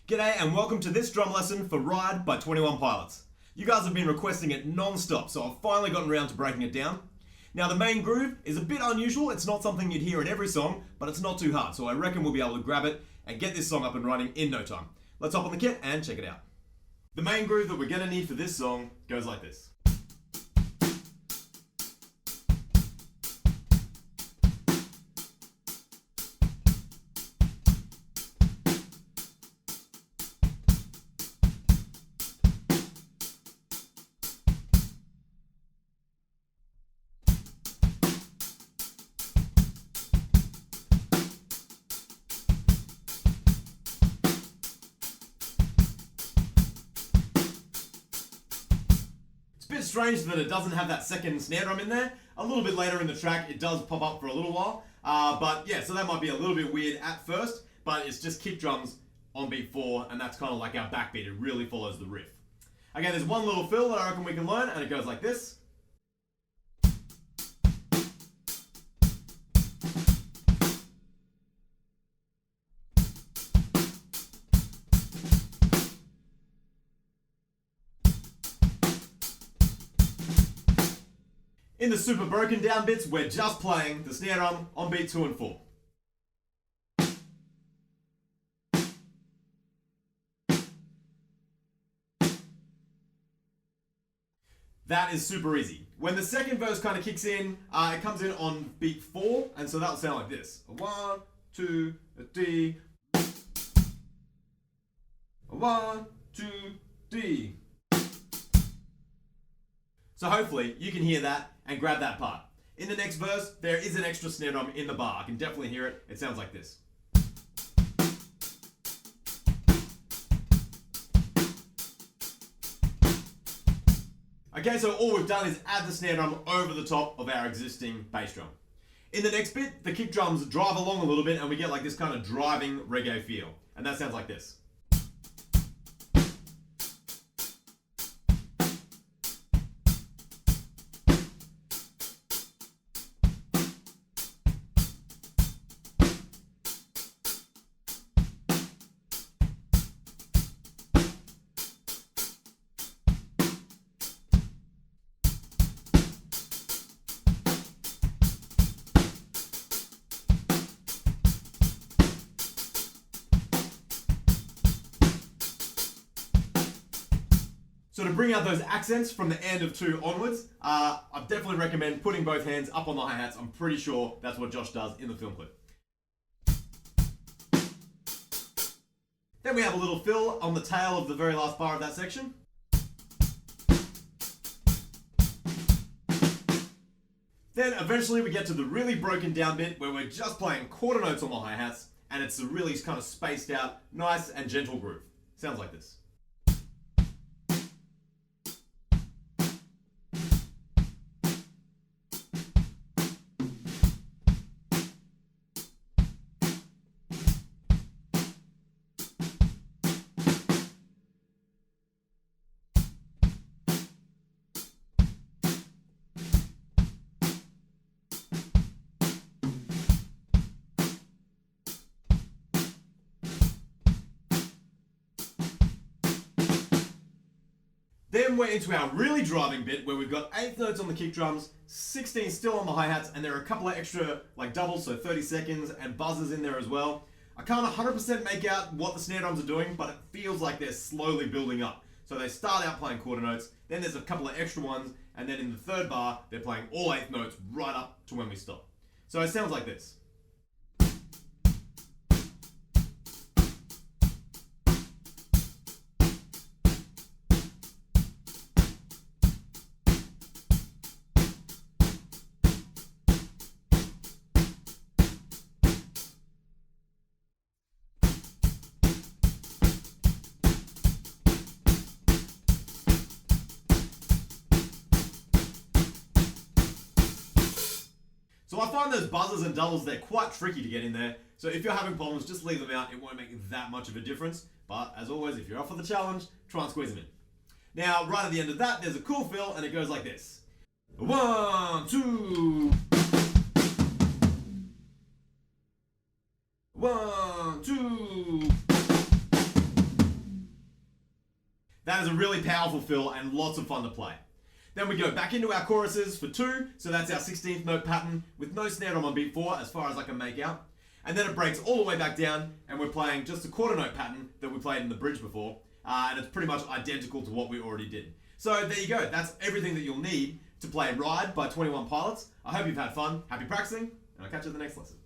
G'day and welcome to this drum lesson for Ride by 21 Pilots. You guys have been requesting it non-stop, so I've finally gotten around to breaking it down. Now the main groove is a bit unusual, it's not something you'd hear in every song, but it's not too hard, so I reckon we'll be able to grab it and get this song up and running in no time. Let's hop on the kit and check it out. The main groove that we're going to need for this song goes like this. It's a bit strange that it doesn't have that second snare drum in there. A little bit later in the track it does pop up for a little while, but yeah, so that might be a little bit weird at first, but it's just kick drums on beat 4 and that's kind of like our backbeat. It really follows the riff. Okay, there's one little fill that I reckon we can learn and it goes like this. In the super broken down bits, we're just playing the snare drum on beat 2 and 4. That is super easy. When the second verse kind of kicks in, it comes in on beat 4, and so that'll sound like this. A 1, 2, a D. A 1, 2, D. So hopefully you can hear that and grab that part. In the next verse, there is an extra snare drum in the bar. I can definitely hear it. It sounds like this. Okay, so all we've done is add the snare drum over the top of our existing bass drum. In the next bit, the kick drums drive along a little bit and we get like this kind of driving reggae feel. And that sounds like this. So to bring out those accents from the end of 2 onwards, I definitely recommend putting both hands up on the hi-hats. I'm pretty sure that's what Josh does in the film clip. Then we have a little fill on the tail of the very last bar of that section. Then eventually we get to the really broken down bit where we're just playing quarter notes on the hi-hats and it's a really kind of spaced out, nice and gentle groove. Sounds like this. Then we're into our really driving bit where we've got 8th notes on the kick drums, 16 still on the hi-hats, and there are a couple of extra like doubles, so 30 seconds, and buzzers in there as well. I can't 100% make out what the snare drums are doing, but it feels like they're slowly building up. So they start out playing quarter notes, then there's a couple of extra ones, and then in the third bar, they're playing all 8th notes right up to when we stop. So it sounds like this. So I find those buzzers and doubles, they're quite tricky to get in there. So if you're having problems, just leave them out. It won't make that much of a difference. But as always, if you're up for the challenge, try and squeeze them in. Now, right at the end of that, there's a cool fill, and it goes like this. 1, 2. 1, 2. That is a really powerful fill and lots of fun to play. Then we go back into our choruses for 2, so that's our 16th note pattern with no snare drum on beat 4 as far as I can make out. And then it breaks all the way back down and we're playing just a quarter note pattern that we played in the bridge before. And it's pretty much identical to what we already did. So there you go, that's everything that you'll need to play Ride by 21 Pilots. I hope you've had fun, happy practicing, and I'll catch you in the next lesson.